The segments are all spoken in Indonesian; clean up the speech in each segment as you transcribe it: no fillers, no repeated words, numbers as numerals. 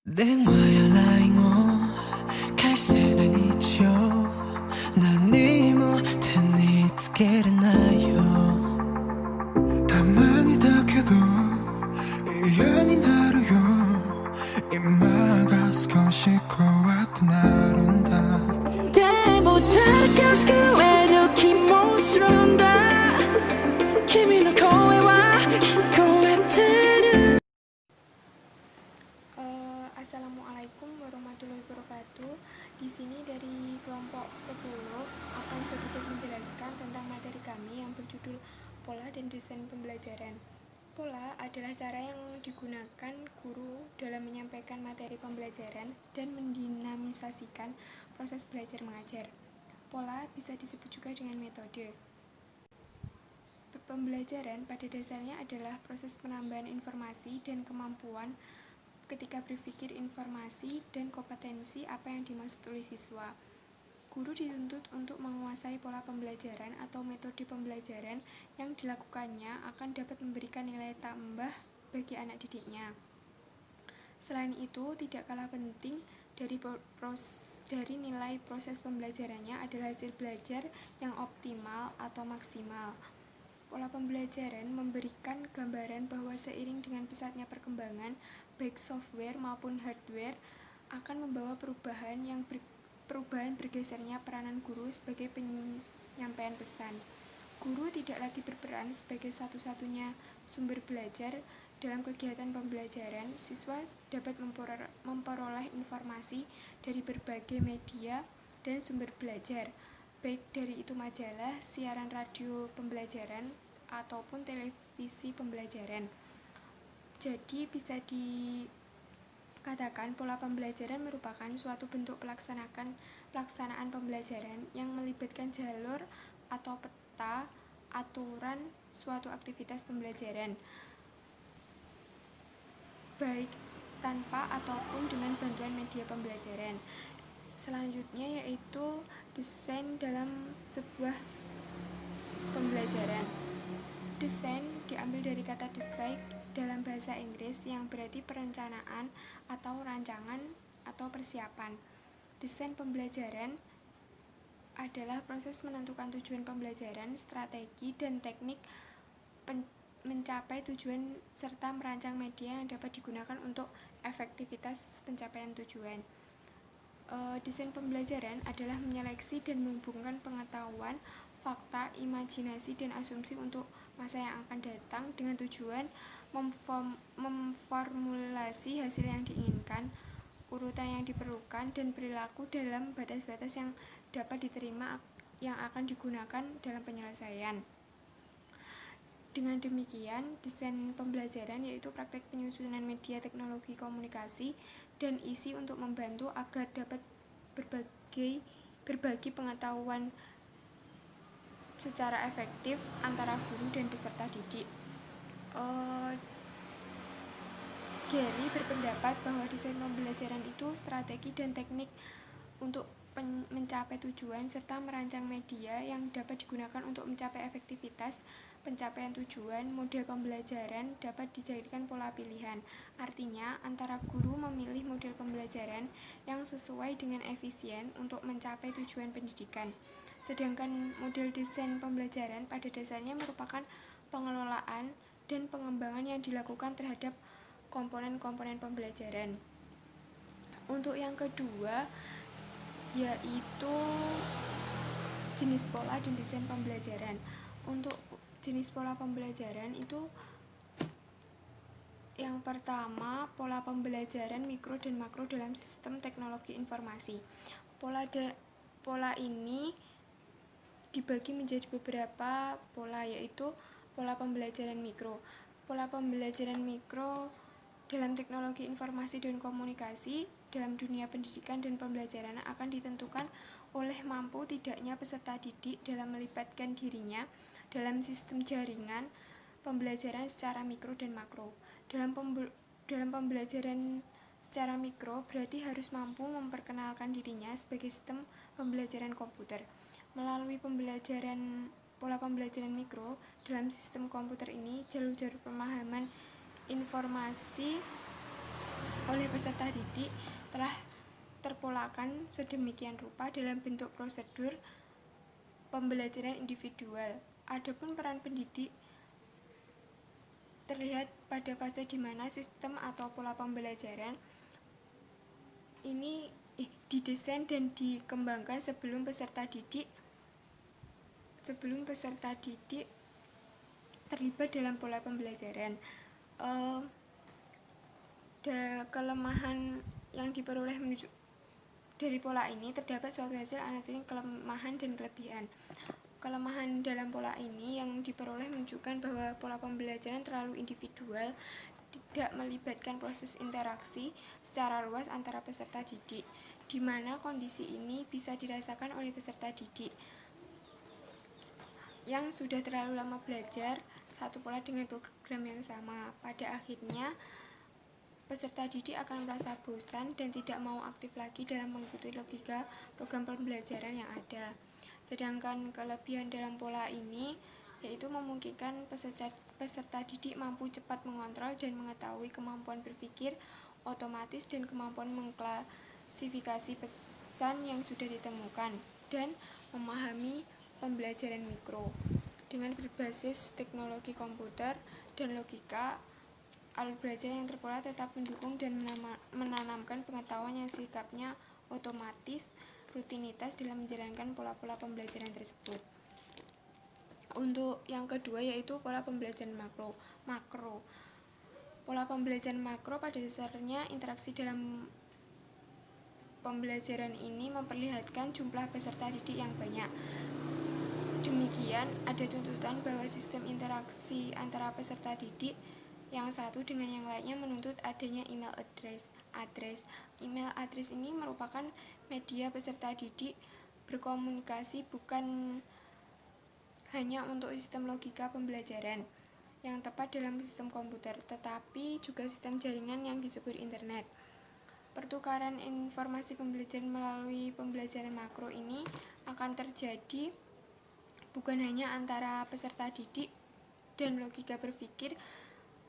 電話や LINE を返せない日常何も手につけれないよたまにだけど嫌になるよ今が少し怖くなるんだでも誰か救える気もするんだ君の声は聞こえてるAssalamualaikum warahmatullahi wabarakatuh. Di sini dari kelompok 10 akan sedikit menjelaskan tentang materi kami yang berjudul Pola dan Desain Pembelajaran. Pola adalah cara yang digunakan guru dalam menyampaikan materi pembelajaran dan mendinamisasikan proses belajar mengajar. Pola bisa disebut juga dengan metode. Pembelajaran pada dasarnya adalah proses penambahan informasi dan kemampuan ketika berpikir informasi dan kompetensi apa yang dimaksud oleh siswa. Guru dituntut untuk menguasai pola pembelajaran atau metode pembelajaran yang dilakukannya akan dapat memberikan nilai tambah bagi anak didiknya. Selain itu, tidak kalah penting dari nilai proses pembelajarannya adalah hasil belajar yang optimal atau maksimal. Pola pembelajaran memberikan gambaran bahwa seiring dengan pesatnya perkembangan, baik software maupun hardware, akan membawa perubahan bergesernya peranan guru sebagai penyampaian pesan. Guru tidak lagi berperan sebagai satu-satunya sumber belajar dalam kegiatan pembelajaran. Siswa dapat memperoleh informasi dari berbagai media dan sumber belajar, baik dari itu majalah, siaran radio pembelajaran, ataupun televisi pembelajaran. Jadi bisa dikatakan pola pembelajaran merupakan suatu bentuk pelaksanaan pembelajaran yang melibatkan jalur atau peta aturan suatu aktivitas pembelajaran, baik tanpa ataupun dengan bantuan media pembelajaran. Selanjutnya yaitu desain dalam sebuah pembelajaran. Desain diambil dari kata design dalam bahasa Inggris yang berarti perencanaan atau rancangan atau persiapan. Desain pembelajaran adalah proses menentukan tujuan pembelajaran, strategi, dan teknik mencapai tujuan serta merancang media yang dapat digunakan untuk efektivitas pencapaian tujuan. Desain pembelajaran adalah menyeleksi dan menghubungkan pengetahuan, fakta, imajinasi, dan asumsi untuk masa yang akan datang dengan tujuan memformulasi hasil yang diinginkan, urutan yang diperlukan, dan perilaku dalam batas-batas yang dapat diterima yang akan digunakan dalam penyelesaian. Dengan demikian, desain pembelajaran yaitu praktek penyusunan media teknologi komunikasi dan isi untuk membantu agar dapat berbagi pengetahuan secara efektif antara guru dan peserta didik. Gary berpendapat bahwa desain pembelajaran itu strategi dan teknik untuk mencapai tujuan serta merancang media yang dapat digunakan untuk mencapai efektivitas pencapaian tujuan. Model pembelajaran dapat dijadikan pola pilihan, artinya antara guru memilih model pembelajaran yang sesuai dengan efisien untuk mencapai tujuan pendidikan. Sedangkan model desain pembelajaran pada dasarnya merupakan pengelolaan dan pengembangan yang dilakukan terhadap komponen-komponen pembelajaran. Untuk yang kedua yaitu jenis pola dan desain pembelajaran. Untuk jenis pola pembelajaran itu yang pertama, pola pembelajaran mikro dan makro dalam sistem teknologi informasi. Pola ini dibagi menjadi beberapa pola, yaitu pola pembelajaran mikro. Pola pembelajaran mikro dalam teknologi informasi dan komunikasi dalam dunia pendidikan dan pembelajaran akan ditentukan oleh mampu tidaknya peserta didik dalam melibatkan dirinya dalam sistem jaringan pembelajaran secara mikro dan makro. Dalam pembelajaran secara mikro berarti harus mampu memperkenalkan dirinya sebagai sistem pembelajaran komputer. Melalui pola pembelajaran mikro dalam sistem komputer ini, jalur-jalur pemahaman informasi oleh peserta didik telah terpolakan sedemikian rupa dalam bentuk prosedur pembelajaran individual. Adapun peran pendidik terlihat pada fase di mana sistem atau pola pembelajaran ini didesain dan dikembangkan sebelum peserta didik terlibat dalam pola pembelajaran. Kelemahan yang diperoleh dari pola ini terdapat suatu hasil analisis kelemahan dan kelebihan. Kelemahan dalam pola ini yang diperoleh menunjukkan bahwa pola pembelajaran terlalu individual, tidak melibatkan proses interaksi secara luas antara peserta didik, di mana kondisi ini bisa dirasakan oleh peserta didik yang sudah terlalu lama belajar satu pola dengan program yang sama. Pada akhirnya, peserta didik akan merasa bosan dan tidak mau aktif lagi dalam mengikuti logika program pembelajaran yang ada. Sedangkan kelebihan dalam pola ini yaitu memungkinkan peserta didik mampu cepat mengontrol dan mengetahui kemampuan berpikir otomatis dan kemampuan mengklasifikasi pesan yang sudah ditemukan dan memahami pembelajaran mikro. Dengan berbasis teknologi komputer dan logika, alat belajar yang terpola tetap mendukung dan menanamkan pengetahuan yang sikapnya otomatis, rutinitas dalam menjalankan pola-pola pembelajaran tersebut. Untuk yang kedua yaitu pola pembelajaran makro. Pola pembelajaran makro pada dasarnya interaksi dalam pembelajaran ini memperlihatkan jumlah peserta didik yang banyak. Demikian, ada tuntutan bahwa sistem interaksi antara peserta didik yang satu dengan yang lainnya menuntut adanya email address. Email address ini merupakan media peserta didik berkomunikasi bukan hanya untuk sistem logika pembelajaran yang tepat dalam sistem komputer, tetapi juga sistem jaringan yang disebut internet. Pertukaran informasi pembelajaran melalui pembelajaran makro ini akan terjadi bukan hanya antara peserta didik dan logika berpikir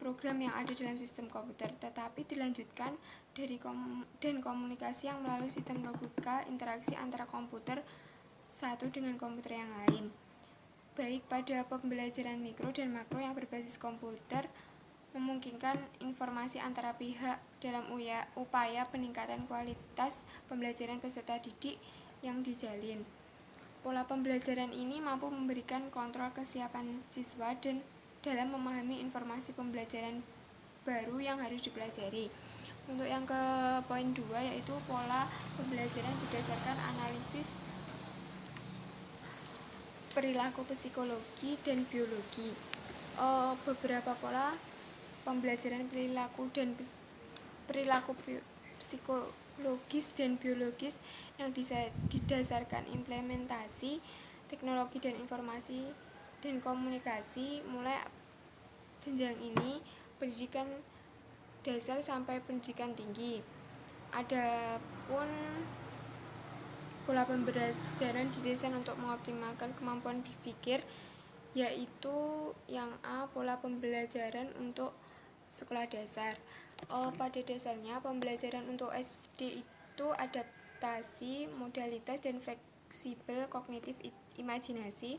program yang ada dalam sistem komputer, tetapi dilanjutkan dan komunikasi yang melalui sistem logika interaksi antara komputer satu dengan komputer yang lain, baik pada pembelajaran mikro dan makro yang berbasis komputer, memungkinkan informasi antara pihak dalam upaya peningkatan kualitas pembelajaran peserta didik yang dijalin. Pola pembelajaran ini mampu memberikan kontrol kesiapan siswa dan dalam memahami informasi pembelajaran baru yang harus dipelajari. Untuk yang ke poin 2 yaitu pola pembelajaran berdasarkan analisis perilaku psikologi dan biologi. Beberapa pola pembelajaran perilaku psikologis dan biologis yang didasarkan implementasi teknologi dan informasi dan komunikasi mulai jenjang ini pendidikan dasar sampai pendidikan tinggi. Adapun pola pembelajaran didesain untuk mengoptimalkan kemampuan berpikir, yaitu yang A, pola pembelajaran untuk sekolah dasar. Pada dasarnya pembelajaran untuk SD itu adaptasi, modalitas, dan fleksibel kognitif imajinasi,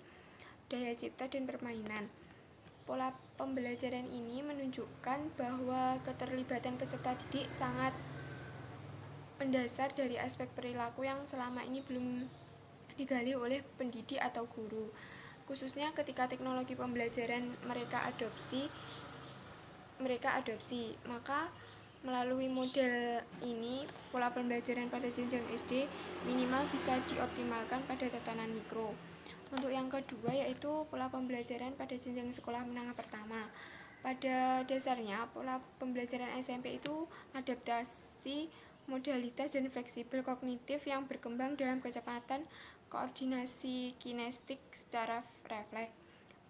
daya cipta, dan permainan. Pola pembelajaran ini menunjukkan bahwa keterlibatan peserta didik sangat mendasar dari aspek perilaku yang selama ini belum digali oleh pendidik atau guru, khususnya ketika teknologi pembelajaran mereka adopsi. Maka melalui model ini, pola pembelajaran pada jenjang SD minimal bisa dioptimalkan pada tatanan mikro. Untuk yang kedua yaitu pola pembelajaran pada jenjang sekolah menengah pertama. Pada dasarnya pola pembelajaran SMP itu adaptasi, modalitas, dan fleksibel kognitif yang berkembang dalam kecepatan koordinasi kinestik secara refleks,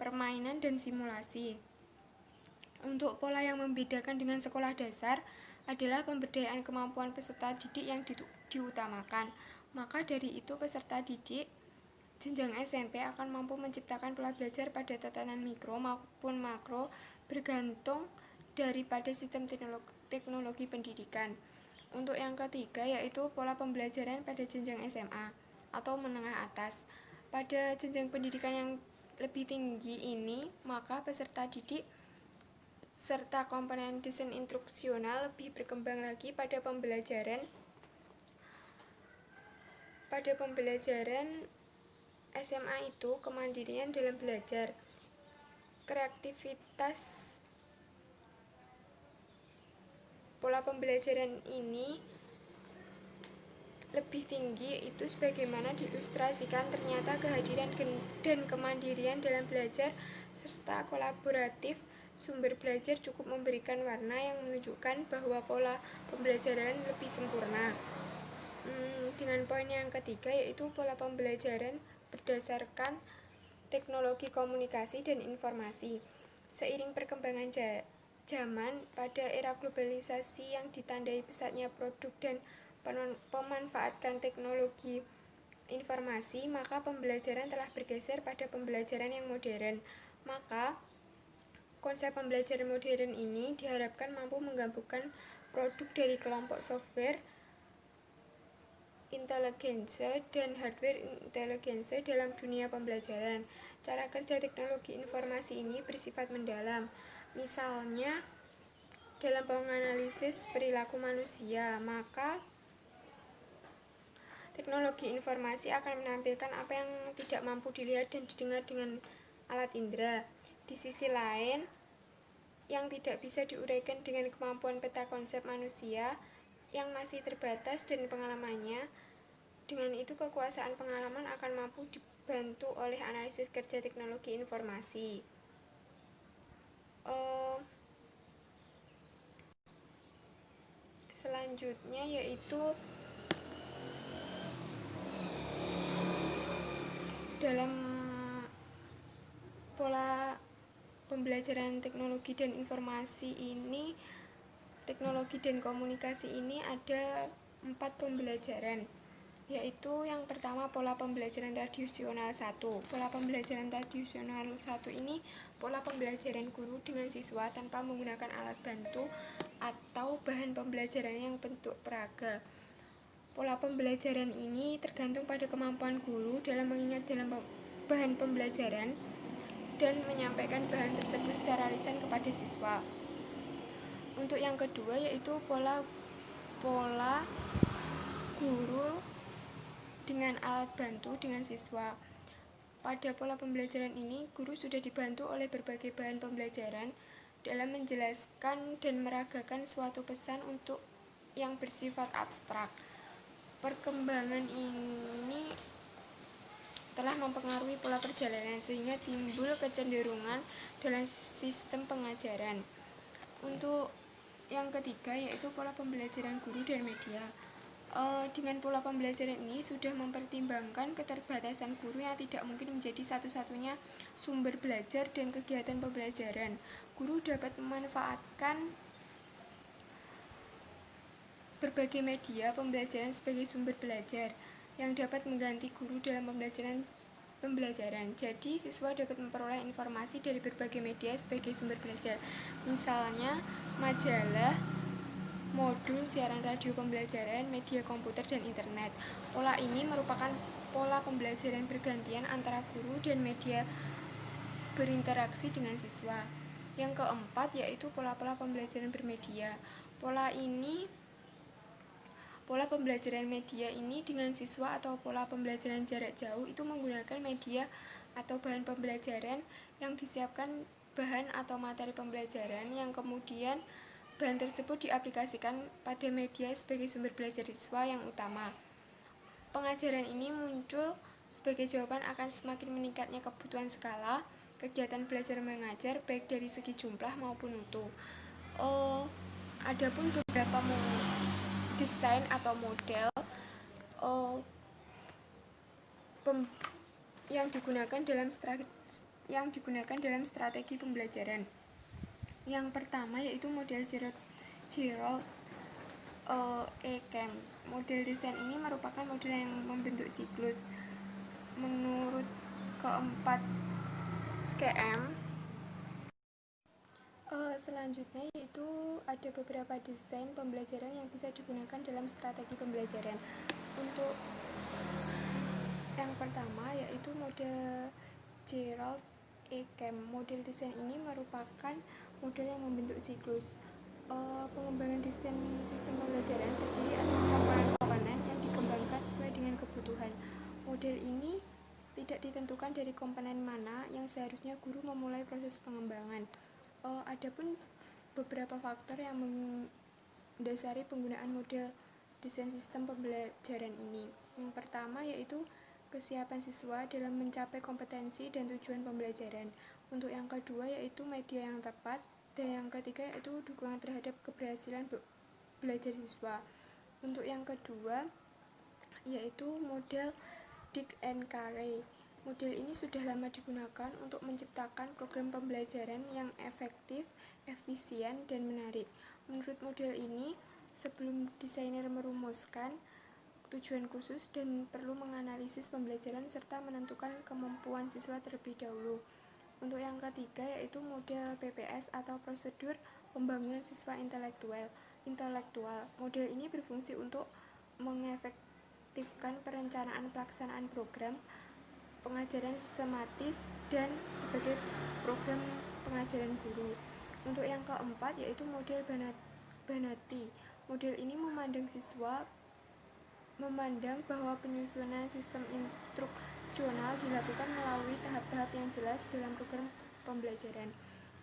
permainan, dan simulasi. Untuk pola yang membedakan dengan sekolah dasar adalah pemberdayaan kemampuan peserta didik yang diutamakan. Maka dari itu peserta didik jenjang SMP akan mampu menciptakan pola belajar pada tatanan mikro maupun makro bergantung daripada sistem teknologi pendidikan. Untuk yang ketiga yaitu pola pembelajaran pada jenjang SMA atau menengah atas. Pada jenjang pendidikan yang lebih tinggi ini, maka peserta didik serta komponen desain instruksional lebih berkembang lagi pada pembelajaran SMA itu kemandirian dalam belajar, kreativitas. Pola pembelajaran ini lebih tinggi itu sebagaimana diilustrasikan ternyata kehadiran dan kemandirian dalam belajar serta kolaboratif sumber belajar cukup memberikan warna yang menunjukkan bahwa pola pembelajaran lebih sempurna. Dengan poin yang ketiga yaitu pola pembelajaran berdasarkan teknologi komunikasi dan informasi. Seiring perkembangan zaman pada era globalisasi yang ditandai pesatnya produk dan pemanfaatkan teknologi informasi, maka pembelajaran telah bergeser pada pembelajaran yang modern. Maka konsep pembelajaran modern ini diharapkan mampu menggabungkan produk dari kelompok software intelligence dan hardware intelligence dalam dunia pembelajaran. Cara kerja teknologi informasi ini bersifat mendalam. Misalnya, dalam menganalisis perilaku manusia, maka teknologi informasi akan menampilkan apa yang tidak mampu dilihat dan didengar dengan alat indera. Di sisi lain, yang tidak bisa diuraikan dengan kemampuan peta konsep manusia yang masih terbatas dan pengalamannya. Dengan itu kekuasaan pengalaman akan mampu dibantu oleh analisis kerja teknologi informasi. Selanjutnya yaitu dalam pola pembelajaran teknologi dan informasi ini, teknologi dan komunikasi ini ada 4 pembelajaran, yaitu yang pertama pola pembelajaran tradisional 1. Pola pembelajaran tradisional 1 ini pola pembelajaran guru dengan siswa tanpa menggunakan alat bantu atau bahan pembelajaran yang bentuk peraga. Pola pembelajaran ini tergantung pada kemampuan guru dalam mengingat dalam bahan pembelajaran dan menyampaikan bahan tersebut secara lisan kepada siswa. Untuk yang kedua yaitu pola guru dengan alat bantu dengan siswa. Pada pola pembelajaran ini, guru sudah dibantu oleh berbagai bahan pembelajaran dalam menjelaskan dan meragakan suatu pesan untuk yang bersifat abstrak. Perkembangan ini telah mempengaruhi pola perjalanan sehingga timbul kecenderungan dalam sistem pengajaran. Untuk yang ketiga yaitu pola pembelajaran guru dan media. Dengan pola pembelajaran ini sudah mempertimbangkan keterbatasan guru yang tidak mungkin menjadi satu-satunya sumber belajar dan kegiatan pembelajaran. Guru dapat memanfaatkan berbagai media pembelajaran sebagai sumber belajar yang dapat mengganti guru dalam pembelajaran. Jadi, siswa dapat memperoleh informasi dari berbagai media sebagai sumber belajar. Misalnya, majalah, modul siaran radio pembelajaran, media komputer, dan internet. Pola ini merupakan pola pembelajaran bergantian antara guru dan media berinteraksi dengan siswa. Yang keempat yaitu pola-pola pembelajaran bermedia. Pola pembelajaran media ini dengan siswa atau pola pembelajaran jarak jauh itu menggunakan media atau bahan pembelajaran yang disiapkan bahan atau materi pembelajaran yang kemudian bahan tersebut diaplikasikan pada media sebagai sumber belajar siswa yang utama. Pengajaran ini muncul sebagai jawaban akan semakin meningkatnya kebutuhan skala kegiatan belajar mengajar baik dari segi jumlah maupun mutu. Adapun beberapa desain atau model yang digunakan dalam strategi pembelajaran. Yang pertama yaitu model Gerald E-Camp. Model desain ini merupakan model yang membentuk siklus. Menurut keempat SKM, Selanjutnya yaitu ada beberapa desain pembelajaran yang bisa digunakan dalam strategi pembelajaran. Untuk yang pertama yaitu model Gerald E. Camp. Model desain ini merupakan model yang membentuk siklus. Pengembangan desain sistem pembelajaran terdiri atas komponen yang dikembangkan sesuai dengan kebutuhan. Model ini tidak ditentukan dari komponen mana yang seharusnya guru memulai proses pengembangan. Adapun beberapa faktor yang mendasari penggunaan model desain sistem pembelajaran ini. Yang pertama yaitu kesiapan siswa dalam mencapai kompetensi dan tujuan pembelajaran. Untuk yang kedua yaitu media yang tepat, dan yang ketiga yaitu dukungan terhadap keberhasilan belajar siswa. Untuk yang kedua yaitu model Dick and Carey. Model ini sudah lama digunakan untuk menciptakan program pembelajaran yang efektif, efisien, dan menarik. Menurut model ini, sebelum desainer merumuskan tujuan khusus dan perlu menganalisis pembelajaran serta menentukan kemampuan siswa terlebih dahulu. Untuk yang ketiga yaitu model PPS atau prosedur pembangunan siswa intelektual. Model ini berfungsi untuk mengefektifkan perencanaan pelaksanaan program pengajaran sistematis dan sebagai program pengajaran guru. Untuk yang keempat yaitu model Banati. Model ini memandang bahwa penyusunan sistem instruksional dilakukan melalui tahap-tahap yang jelas dalam program pembelajaran.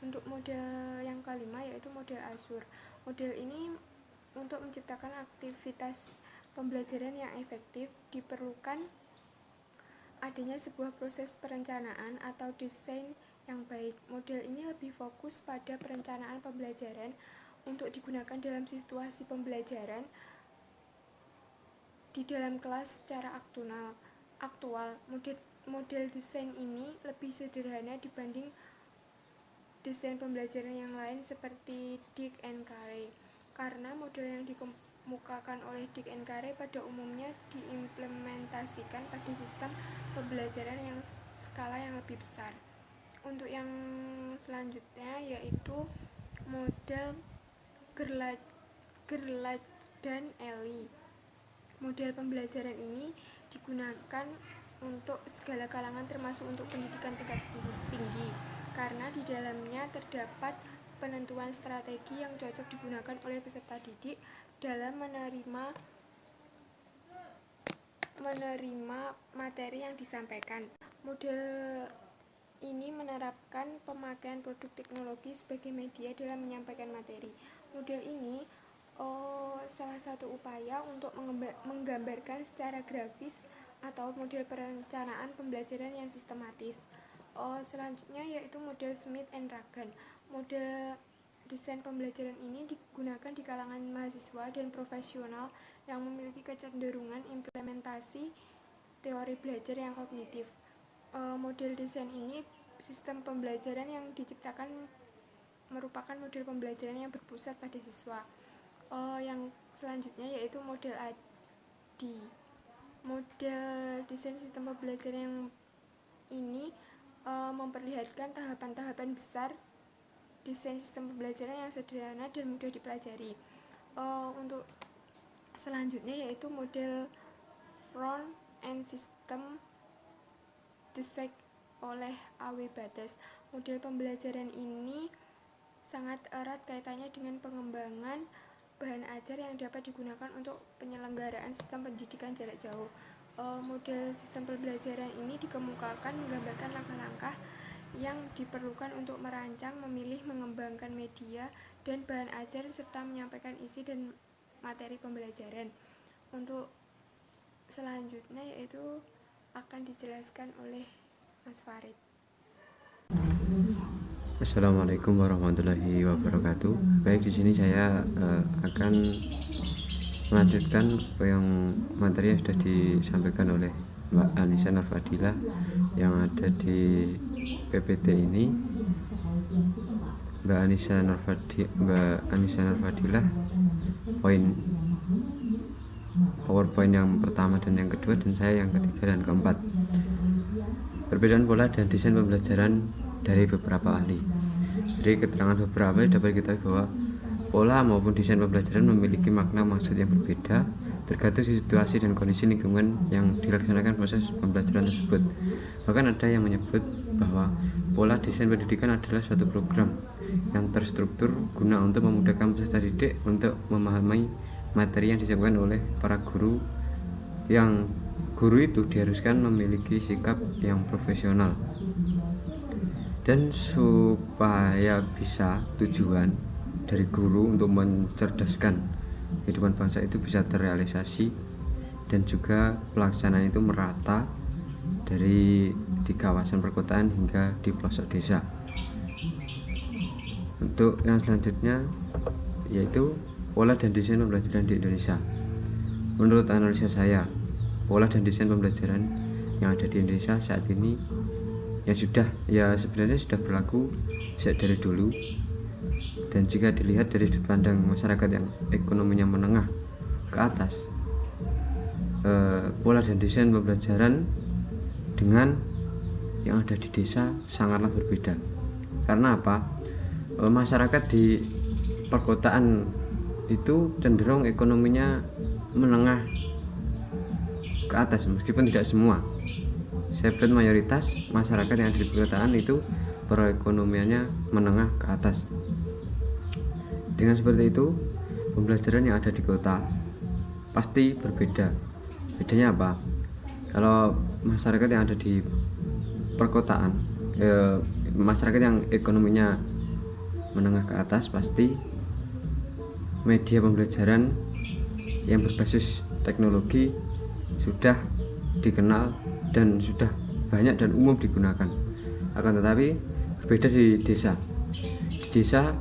Untuk model yang kelima yaitu model Azur. Model ini untuk menciptakan aktivitas pembelajaran yang efektif diperlukan adanya sebuah proses perencanaan atau desain yang baik. Model ini lebih fokus pada perencanaan pembelajaran untuk digunakan dalam situasi pembelajaran di dalam kelas secara aktual. Model desain ini lebih sederhana dibanding desain pembelajaran yang lain seperti Dick and Carey, karena model yang dikemukakan oleh Dick and Carey pada umumnya diimplementasikan pada sistem pembelajaran yang skala yang lebih besar. Untuk yang selanjutnya yaitu model Gerlach dan Ellie. Model pembelajaran ini digunakan untuk segala kalangan termasuk untuk pendidikan tingkat tinggi, karena di dalamnya terdapat penentuan strategi yang cocok digunakan oleh peserta didik dalam menerima materi yang disampaikan. Model ini menerapkan pemakaian produk teknologi sebagai media dalam menyampaikan materi. Model ini salah satu upaya untuk menggambarkan secara grafis atau model perencanaan pembelajaran yang sistematis. Selanjutnya yaitu model Smith and Ragan. Model desain pembelajaran ini digunakan di kalangan mahasiswa dan profesional yang memiliki kecenderungan implementasi teori belajar yang kognitif. Model desain ini sistem pembelajaran yang diciptakan merupakan model pembelajaran yang berpusat pada siswa. Yang selanjutnya yaitu model AD. Model desain sistem pembelajaran yang ini memperlihatkan tahapan-tahapan besar desain sistem pembelajaran yang sederhana dan mudah dipelajari. Untuk selanjutnya yaitu model Front End System desain oleh A.W. Bates. Model pembelajaran ini sangat erat kaitannya dengan pengembangan bahan ajar yang dapat digunakan untuk penyelenggaraan sistem pendidikan jarak jauh. Model sistem pembelajaran ini dikemukakan menggambarkan langkah-langkah yang diperlukan untuk merancang, memilih, mengembangkan media dan bahan ajar serta menyampaikan isi dan materi pembelajaran. Untuk selanjutnya yaitu akan dijelaskan oleh Mas Farid. Assalamualaikum warahmatullahi wabarakatuh. Baik, di sini saya akan melanjutkan yang materi yang sudah disampaikan oleh Mbak Anissa Nurfadilah yang ada di PPT ini. Mbak Anissa Nurfadilah PowerPoint yang pertama dan yang kedua, dan saya yang ketiga dan keempat. Perbedaan pola dan desain pembelajaran dari beberapa ahli. Dari keterangan beberapa dapat kita bahwa pola maupun desain pembelajaran memiliki makna maksud yang berbeda tergantung situasi dan kondisi lingkungan yang dilaksanakan proses pembelajaran tersebut. Bahkan ada yang menyebut bahwa pola desain pendidikan adalah suatu program yang terstruktur guna untuk memudahkan peserta didik untuk memahami materi yang disampaikan oleh para guru, yang guru itu diharuskan memiliki sikap yang profesional. Dan supaya bisa tujuan dari guru untuk mencerdaskan kehidupan bangsa itu bisa terrealisasi dan juga pelaksanaan itu merata dari di kawasan perkotaan hingga di pelosok desa. Untuk yang selanjutnya yaitu pola dan desain pembelajaran di Indonesia. Menurut analisa saya, pola dan desain pembelajaran yang ada di Indonesia saat ini sebenarnya sudah berlaku sejak dari dulu. Dan jika dilihat dari sudut pandang masyarakat yang ekonominya menengah ke atas, pola dan desain pembelajaran dengan yang ada di desa sangatlah berbeda. Karena apa? Masyarakat di perkotaan itu cenderung ekonominya menengah ke atas, meskipun tidak semua. Saya bilang mayoritas masyarakat yang ada di perkotaan itu perekonomiannya menengah ke atas. Dengan seperti itu, pembelajaran yang ada di kota pasti berbeda. Bedanya apa? Kalau masyarakat yang ada di perkotaan, masyarakat yang ekonominya menengah ke atas, pasti media pembelajaran yang berbasis teknologi sudah dikenal dan sudah banyak dan umum digunakan. Akan tetapi berbeda di desa. Di desa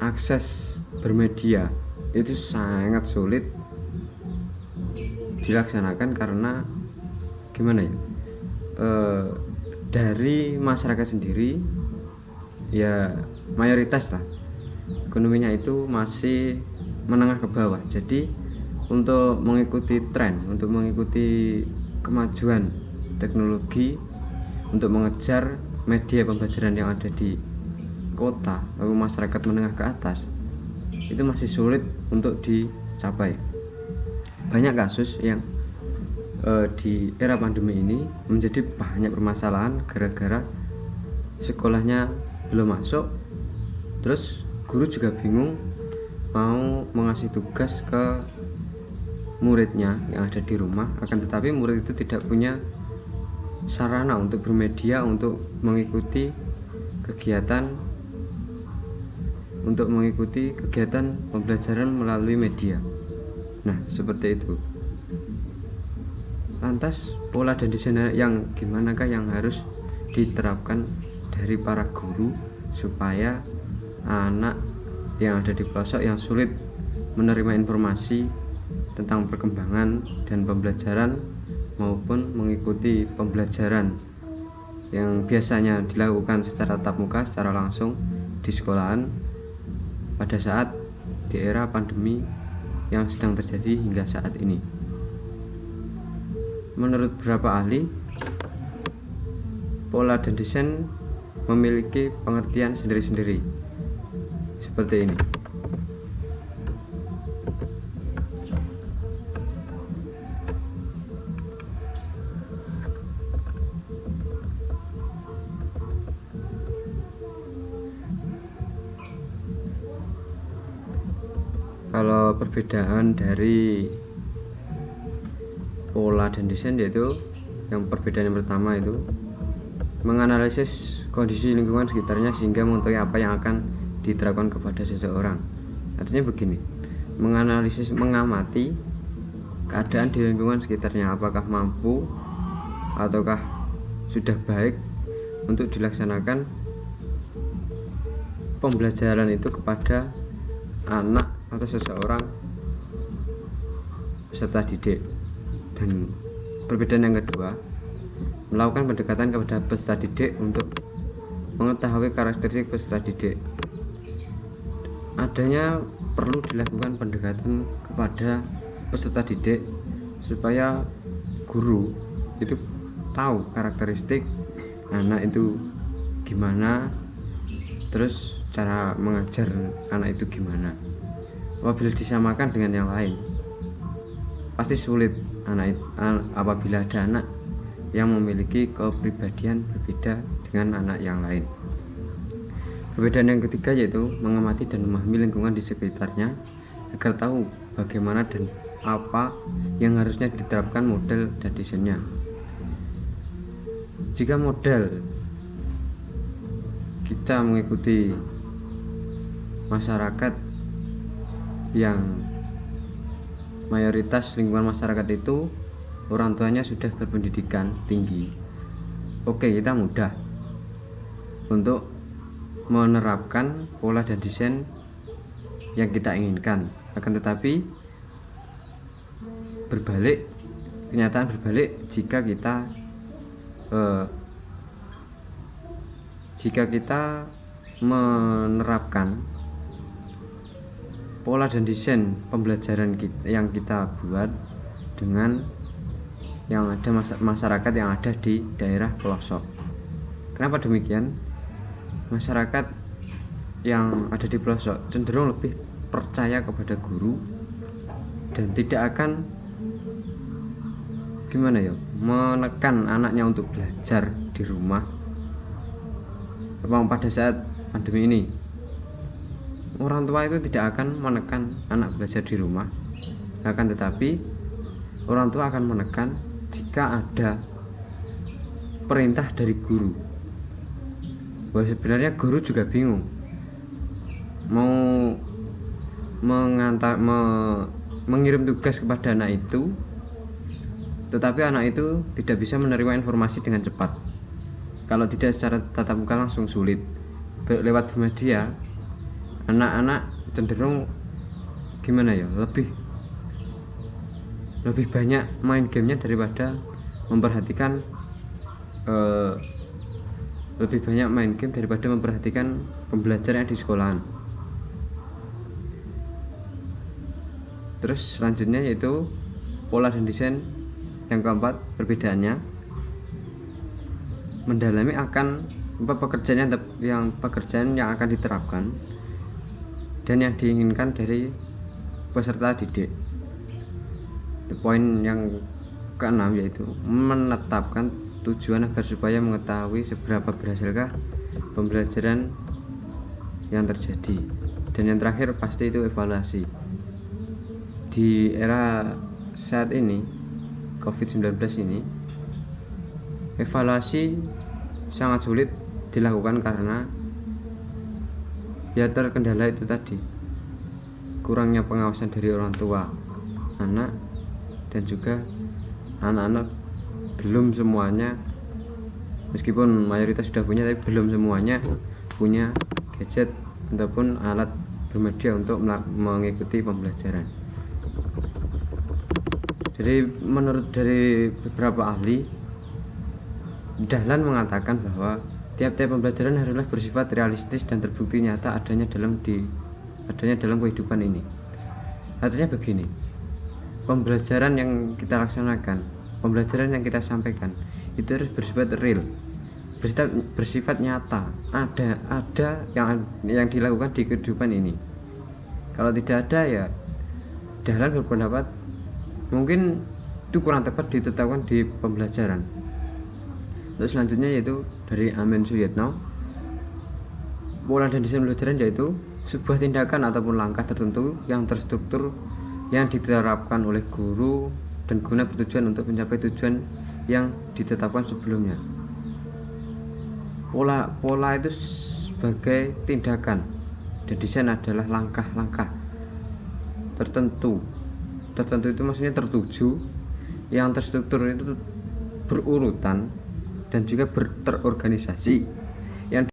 akses bermedia itu sangat sulit dilaksanakan karena gimana ya? Dari masyarakat sendiri ya mayoritas lah ekonominya itu masih menengah ke bawah. Jadi untuk mengikuti tren, untuk mengikuti kemajuan teknologi, untuk mengejar media pembelajaran yang ada di kota atau masyarakat menengah ke atas, itu masih sulit untuk dicapai. Banyak kasus yang di era pandemi ini menjadi banyak permasalahan gara-gara sekolahnya belum masuk, terus guru juga bingung mau mengasih tugas ke muridnya yang ada di rumah, akan tetapi murid itu tidak punya sarana untuk bermedia, untuk mengikuti kegiatan pembelajaran melalui media. Nah, seperti itu. Lantas pola dan desain yang gimanakah yang harus diterapkan dari para guru supaya anak yang ada di pelosok yang sulit menerima informasi tentang perkembangan dan pembelajaran maupun mengikuti pembelajaran yang biasanya dilakukan secara tatap muka, secara langsung di sekolahan pada saat di era pandemi yang sedang terjadi hingga saat ini. Menurut beberapa ahli, pola dan desain memiliki pengertian sendiri-sendiri seperti ini. Kalau perbedaan dari pola dan desain, yaitu yang perbedaan yang pertama itu menganalisis kondisi lingkungan sekitarnya sehingga mengetahui apa yang akan diterapkan kepada seseorang. Artinya begini, menganalisis, mengamati keadaan di lingkungan sekitarnya, apakah mampu ataukah sudah baik untuk dilaksanakan pembelajaran itu kepada anak atau seseorang peserta didik. Dan perbedaan yang kedua, melakukan pendekatan kepada peserta didik untuk mengetahui karakteristik peserta didik. Adanya perlu dilakukan pendekatan kepada peserta didik supaya guru itu tahu karakteristik anak itu gimana, Terus cara mengajar anak itu gimana? Apabila disamakan dengan yang lain, pasti sulit apabila ada anak yang memiliki kepribadian berbeda dengan anak yang lain. Perbedaan yang ketiga yaitu mengamati dan memahami lingkungan di sekitarnya agar tahu bagaimana dan apa yang harusnya diterapkan model dan desainnya. Jika model kita mengikuti masyarakat yang mayoritas lingkungan masyarakat itu orang tuanya sudah berpendidikan tinggi, oke, kita mudah untuk menerapkan pola dan desain yang kita inginkan. Akan tetapi kenyataan berbalik jika kita menerapkan pola dan desain pembelajaran yang kita buat dengan yang ada masyarakat yang ada di daerah pelosok. Kenapa demikian? Masyarakat yang ada di pelosok cenderung lebih percaya kepada guru dan tidak akan menekan anaknya untuk belajar di rumah. Pada saat pandemi ini, orang tua itu tidak akan menekan anak belajar di rumah, akan tetapi orang tua akan menekan jika ada perintah dari guru. Bahwa sebenarnya guru juga bingung mau mengirim tugas kepada anak itu, tetapi anak itu tidak bisa menerima informasi dengan cepat. Kalau tidak secara tatap muka langsung sulit. Lewat media, anak-anak cenderung lebih banyak main gamenya daripada memperhatikan pembelajaran di sekolahan. Terus selanjutnya yaitu pola dan desain yang keempat, perbedaannya mendalami akan pekerjaan yang akan diterapkan dan yang diinginkan dari peserta didik. Poin yang keenam yaitu menetapkan tujuan agar supaya mengetahui seberapa berhasilkah pembelajaran yang terjadi. Dan yang terakhir pasti itu evaluasi. Di era saat ini COVID-19 ini, evaluasi sangat sulit dilakukan karena ya terkendala itu tadi, kurangnya pengawasan dari orang tua anak, dan juga anak-anak belum semuanya, meskipun mayoritas sudah punya, tapi belum semuanya punya gadget ataupun alat bermedia untuk mengikuti pembelajaran. Jadi menurut dari beberapa ahli, Dahlan mengatakan bahwa tiap-tiap pembelajaran haruslah bersifat realistis dan terbukti nyata adanya dalam kehidupan ini. Artinya begini, pembelajaran yang kita laksanakan, pembelajaran yang kita sampaikan itu harus bersifat real, bersifat nyata, ada yang dilakukan di kehidupan ini. Kalau tidak ada, ya Dahlan berpendapat mungkin itu kurang tepat ditetapkan di pembelajaran. Terus selanjutnya yaitu dari Amin Suyatno, pola dan desain pembelajaran yaitu sebuah tindakan ataupun langkah tertentu yang terstruktur yang diterapkan oleh guru dan guna bertujuan untuk mencapai tujuan yang ditetapkan sebelumnya. Pola itu sebagai tindakan dan desain adalah langkah-langkah tertentu itu maksudnya tertuju, yang terstruktur itu berurutan dan juga terorganisasi